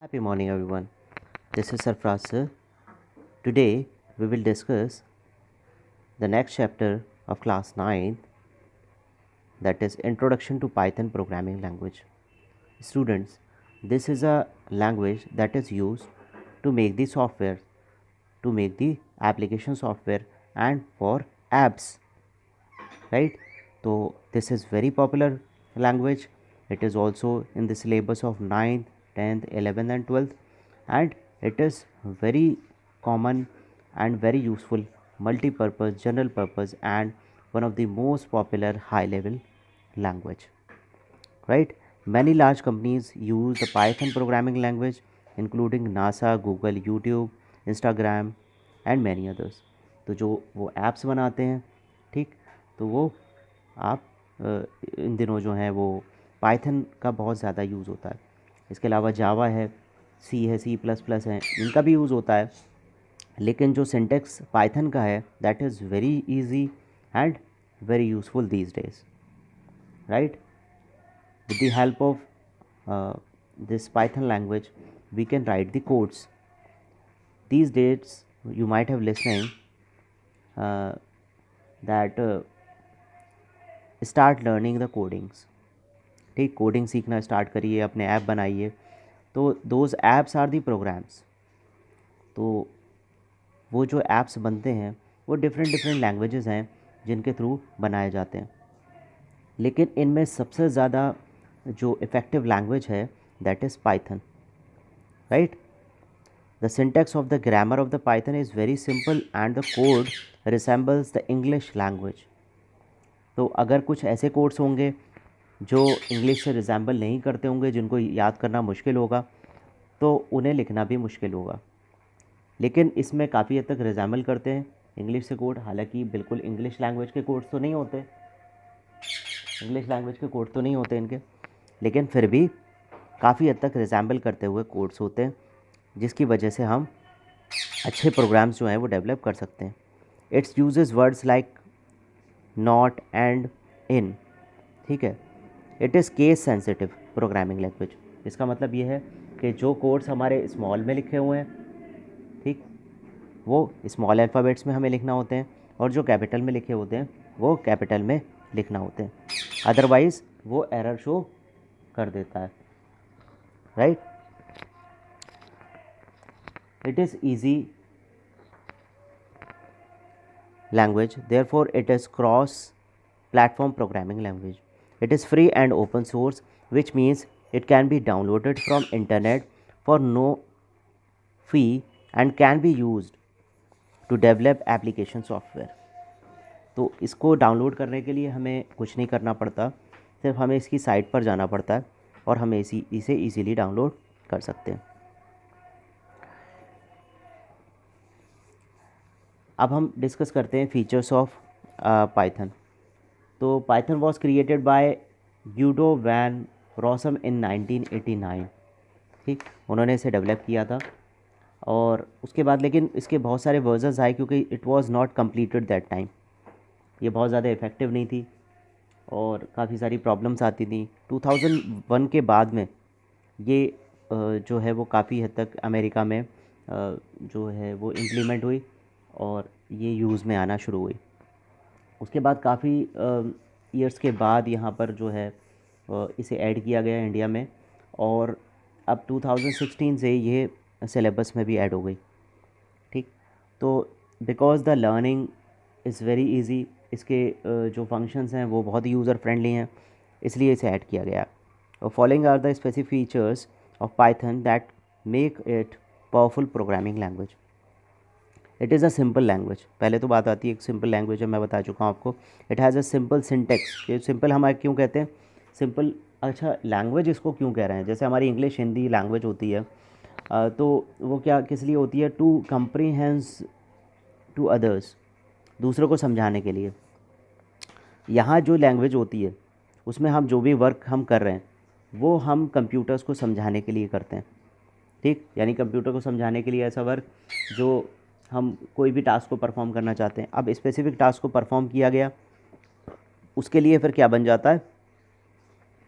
Happy morning, everyone. This is Sarfraz sir. Today, we will discuss the next chapter of class 9, that is Introduction to Python Programming Language. Students, this is a language that is used to make the software, to make the application software, and for apps, right? So, this is very popular language. It is also in the syllabus of 9th, 10th, 11th, and 12th, and it is very common and very useful, multi-purpose, general purpose, and one of the most popular high-level language, right? Many large companies use the Python programming language, including NASA, Google, YouTube, Instagram, and many others. तो जो वो apps बनाते हैं, ठीक, तो वो आप इन दिनों जो हैं वो पाइथन का बहुत ज़्यादा यूज़ होता है। इसके अलावा जावा है, सी है, सी प्लस प्लस है, इनका भी यूज़ होता है। लेकिन जो सिंटेक्स पाइथन का है that is very easy and very useful these days, right? With the help of this Python language, we can write the codes. These days, you might have listening that start learning the codings. ठीक, coding सीखना start करिए, अपने app बनाइए। तो those apps are the programs. तो वो जो apps बनते हैं वो डिफरेंट डिफरेंट लैंग्वेजेस हैं जिनके थ्रू बनाए जाते हैं, लेकिन इनमें सबसे ज़्यादा जो इफ़ेक्टिव लैंग्वेज है that is Python, right? The syntax of the grammar of the Python is very simple and the code resembles the English language. तो अगर कुछ ऐसे कोड्स होंगे जो इंग्लिश से रिजेंबल नहीं करते होंगे, जिनको याद करना मुश्किल होगा, तो उन्हें लिखना भी मुश्किल होगा। लेकिन इसमें काफ़ी हद तक रिजेंबल करते हैं इंग्लिश से कोड। हालांकि बिल्कुल इंग्लिश लैंग्वेज के कोड्स तो नहीं होते, इंग्लिश लैंग्वेज के कोड तो नहीं होते इनके, लेकिन फिर भी काफ़ी हद तक रिजेंबल करते हुए कोड्स होते हैं, जिसकी वजह से हम अच्छे प्रोग्राम्स जो हैं वो डेवलप कर सकते हैं। It's uses words like not and in, ठीक है। It is case sensitive programming language. इसका मतलब ये है कि जो कोड्स हमारे स्मॉल में लिखे हुए हैं, ठीक, वो स्मॉल अल्फ़ाबेट्स में हमें लिखना होते हैं, और जो कैपिटल में लिखे होते हैं वो कैपिटल में लिखना होते हैं, अदरवाइज़ वो एरर शो कर देता है, right? It is easy language, therefore it is cross platform programming language. It is free and open source, which means it can be downloaded from internet for no fee and can be used to develop application software. तो इसको download करने के लिए हमें कुछ नहीं करना पड़ता, सिर्फ हमें इसकी साइट पर जाना पड़ता है और हम इसे इजीली डाउनलोड कर सकते हैं। अब हम डिस्कस करते हैं फीचर्स ऑफ पाइथन। तो Python was created by Guido van Rossum in 1989, ठीक, उन्होंने इसे डेवलप किया था। और उसके बाद लेकिन इसके बहुत सारे वर्जन्स आए, क्योंकि it was not completed that time. ये बहुत ज़्यादा इफ़ेक्टिव नहीं थी और काफ़ी सारी प्रॉब्लम्स आती थी। 2001 के बाद में ये जो है वो काफ़ी हद तक अमेरिका में जो है वो इम्प्लीमेंट हुई और ये यूज़ में आना शुरू हुई। उसके बाद काफ़ी ईयर्स के बाद यहाँ पर जो है इसे ऐड किया गया इंडिया में, और अब 2016 से ये सिलेबस में भी ऐड हो गई, ठीक। तो because the learning is very easy, इसके जो फंक्शंस हैं वो बहुत ही यूज़र फ्रेंडली हैं, इसलिए इसे ऐड किया गया। Following are the specific features of Python that make it powerful programming language. It is a simple language. पहले तो बात आती है एक सिंपल लैंग्वेज है, मैं बता चुका हूँ आपको। It has a simple syntax. ये सिंपल हम क्यों कहते हैं सिंपल? अच्छा, लैंग्वेज इसको क्यों कह रहे हैं? जैसे हमारी इंग्लिश हिंदी लैंग्वेज होती है, तो वो क्या किस लिए होती है? टू कम्प्रीहेंस टू अदर्स, दूसरों को समझाने के लिए। यहाँ जो लैंग्वेज होती है उसमें हम जो भी वर्क हम कर रहे हैं वो हम कंप्यूटर्स को समझाने के लिए करते हैं, ठीक। यानी कंप्यूटर को समझाने के लिए ऐसा वर्क जो हम कोई भी टास्क को परफॉर्म करना चाहते हैं। अब स्पेसिफिक टास्क को परफॉर्म किया गया, उसके लिए फिर क्या बन जाता है?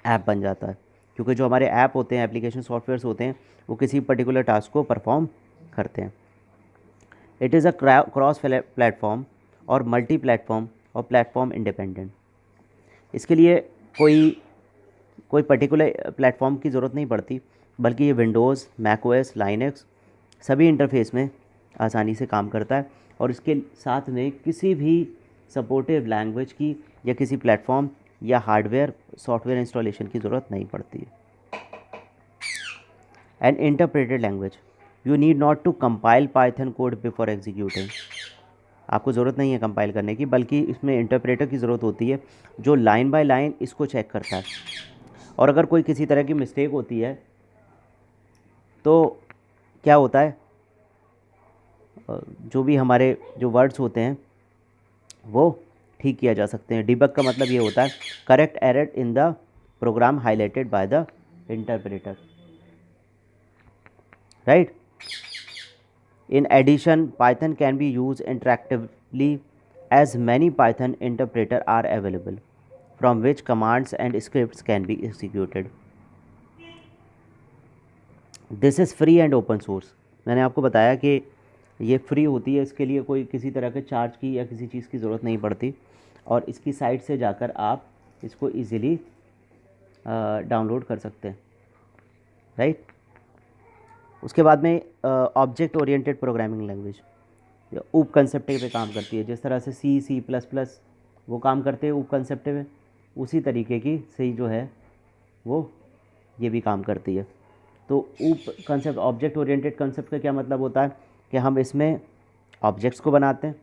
ऐप बन जाता है। क्योंकि जो हमारे ऐप होते हैं, एप्लीकेशन सॉफ्टवेयर्स होते हैं, वो किसी पर्टिकुलर टास्क को परफॉर्म करते हैं। It is a cross platform और मल्टी प्लेटफॉर्म और प्लेटफॉर्म इंडिपेंडेंट। इसके लिए कोई कोई पर्टिकुलर प्लेटफॉर्म की ज़रूरत नहीं पड़ती, बल्कि ये विंडोज़, मैकओएस, लाइनक्स सभी इंटरफेस में आसानी से काम करता है, और इसके साथ में किसी भी सपोर्टिव लैंग्वेज की या किसी प्लेटफॉर्म या हार्डवेयर सॉफ्टवेयर इंस्टॉलेशन की ज़रूरत नहीं पड़ती है। An interpreted language, you need not to compile Python code before executing. आपको ज़रूरत नहीं है कंपाइल करने की, बल्कि इसमें इंटरप्रेटर की ज़रूरत होती है जो लाइन बाय लाइन इसको चेक करता है, और अगर कोई किसी तरह की मिस्टेक होती है तो क्या होता है, जो भी हमारे जो वर्ड्स होते हैं वो ठीक किया जा सकते हैं। डिबग का मतलब ये होता है correct error in the program highlighted by the interpreter, right. In addition, Python can be used interactively as many Python interpreter are available, from which commands and scripts can be executed. This is free and open source. मैंने आपको बताया कि ये free होती है, इसके लिए कोई किसी तरह के चार्ज की या किसी चीज़ की ज़रूरत नहीं पड़ती, और इसकी साइट से जाकर आप इसको इजीली डाउनलोड कर सकते हैं, राइट। उसके बाद में ऑब्जेक्ट ओरिएंटेड प्रोग्रामिंग लैंग्वेज ऊप कंसेप्ट पे काम करती है। जिस तरह से C++ वो काम करते हैं ऊप कंसेप्ट में, उसी तरीके की सही जो है वो ये भी काम करती है। तो ऊप कंसेप्ट, ऑब्जेक्ट ओरिएंटेड कंसेप्ट का क्या मतलब होता है कि हम इसमें ऑब्जेक्ट्स को बनाते हैं,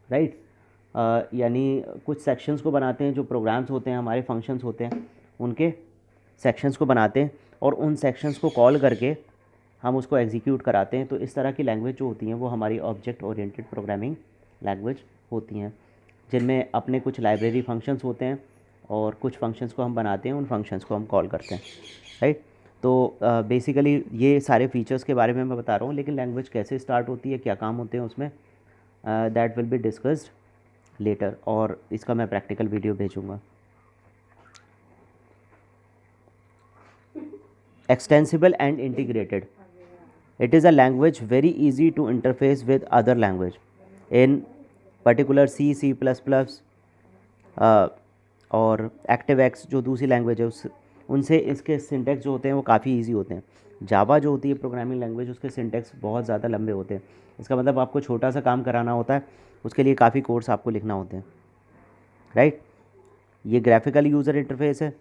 राइट। यानी कुछ सेक्शंस को बनाते हैं, जो प्रोग्राम्स होते हैं, हमारे फंक्शंस होते हैं, उनके सेक्शंस को बनाते हैं, और उन सेक्शंस को कॉल करके हम उसको एग्जीक्यूट कराते हैं। तो इस तरह की लैंग्वेज जो होती हैं वो हमारी ऑब्जेक्ट ओरिएंटेड प्रोग्रामिंग लैंग्वेज होती हैं, जिनमें अपने कुछ लाइब्रेरी फंक्शंस होते हैं, और कुछ फंक्शंस को हम बनाते हैं, उन फंक्शंस को हम कॉल करते हैं, राइट। तो बेसिकली ये सारे फीचर्स के बारे में मैं बता रहा हूँ, लेकिन लैंग्वेज कैसे स्टार्ट होती है, क्या काम होते हैं उसमें, that will be discussed later, और इसका मैं प्रैक्टिकल वीडियो भेजूँगा। Extensible and integrated, it is a language very easy to interface with other language, in particular C++, और ActiveX जो दूसरी लैंग्वेज है उनसे इसके सिंटेक्स जो होते हैं वो काफ़ी इजी होते हैं। जावा जो होती है प्रोग्रामिंग लैंग्वेज, उसके सिंटेक्स बहुत ज़्यादा लंबे होते हैं। इसका मतलब आपको छोटा सा काम कराना होता है, उसके लिए काफ़ी कोड्स आपको लिखना होते हैं, राइट। ये ग्राफिकल यूज़र इंटरफेस है,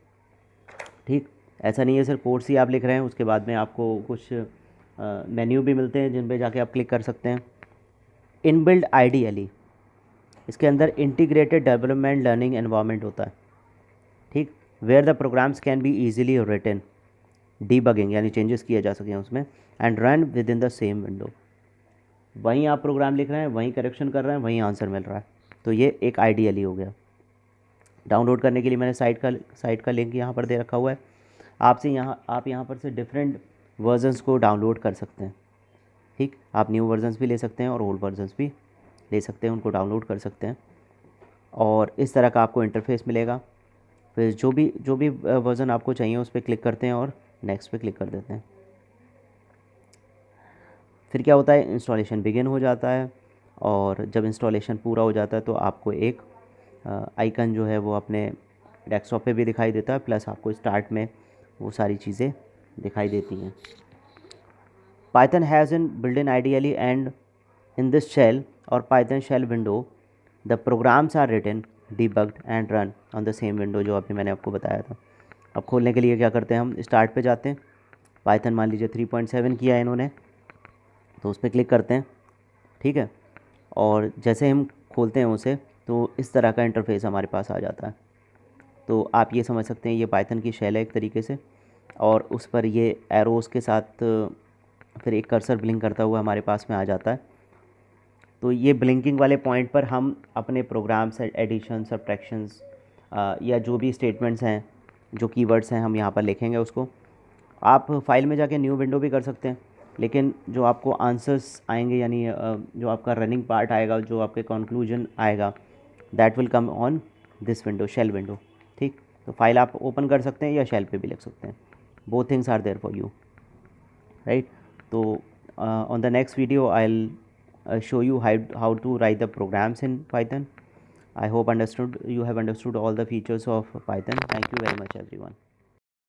ठीक। ऐसा नहीं है सिर्फ कोड्स ही आप लिख रहे हैं, उसके बाद में आपको कुछ मेन्यू भी मिलते हैं जिन पे जाके आप क्लिक कर सकते हैं। इनबिल्ड IDLE, इसके अंदर इंटीग्रेटेड डेवलपमेंट लर्निंग एनवायरनमेंट होता है, ठीक, where the programs can be easily written, debugging यानी चेंजेस किए जा सकें उसमें, and run within the same window. वहीं आप प्रोग्राम लिख रहे हैं, वहीं करेक्शन कर रहे हैं, वहीं आंसर मिल रहा है। तो ये एक IDLE हो गया। डाउनलोड करने के लिए मैंने साइट का लिंक यहाँ पर दे रखा हुआ है। आप यहाँ पर से डिफरेंट वर्जन्स को डाउनलोड कर सकते हैं, ठीक। आप न्यू वर्जन्स भी ले सकते हैं और ओल्ड वर्जन्स भी ले सकते हैं, उनको डाउनलोड कर सकते हैं, और इस तरह का आपको इंटरफेस मिलेगा। फिर जो भी वर्ज़न आपको चाहिए उस पर क्लिक करते हैं और नेक्स्ट पे क्लिक कर देते हैं। फिर क्या होता है, इंस्टॉलेशन बिगिन हो जाता है, और जब इंस्टॉलेशन पूरा हो जाता है तो आपको एक आइकन जो है वो अपने डेस्कटॉप पे भी दिखाई देता है, प्लस आपको स्टार्ट में वो सारी चीज़ें दिखाई देती हैं। Python has an built-in IDLE, and in this shell or Python shell window, the programs are written, debugged and run on the same window जो अभी मैंने आपको बताया था। अब खोलने के लिए क्या करते हैं, हम स्टार्ट पे जाते हैं, पाइथन मान लीजिए 3.7 किया है इन्होंने, तो उस पर क्लिक करते हैं, ठीक है। और जैसे हम खोलते हैं उसे, तो इस तरह का इंटरफेस हमारे पास आ जाता है। तो आप ये समझ सकते हैं ये पाइथन की शेल है एक तरीके से, और उस पर ये एरोज़ के साथ फिर एक कर्सर ब्लिंक करता हुआ हमारे पास में आ जाता है। तो ये ब्लिंकिंग वाले पॉइंट पर हम अपने प्रोग्राम्स, एडिशन, सब्ट्रैक्शंस, या जो भी स्टेटमेंट्स हैं, जो कीवर्ड्स हैं, हम यहाँ पर लिखेंगे उसको। आप फाइल में जाके न्यू विंडो भी कर सकते हैं, लेकिन जो आपको आंसर्स आएंगे, यानी जो आपका रनिंग पार्ट आएगा, जो आपके कंक्लूजन आएगा, that will come on this window, shell window, ठीक। तो फाइल आप ओपन कर सकते हैं या शेल पे भी लिख सकते हैं, both things are there for you, right. तो on the next video I will show you how to write the programs in Python. I hope you have understood all the features of Python. Thank you very much everyone.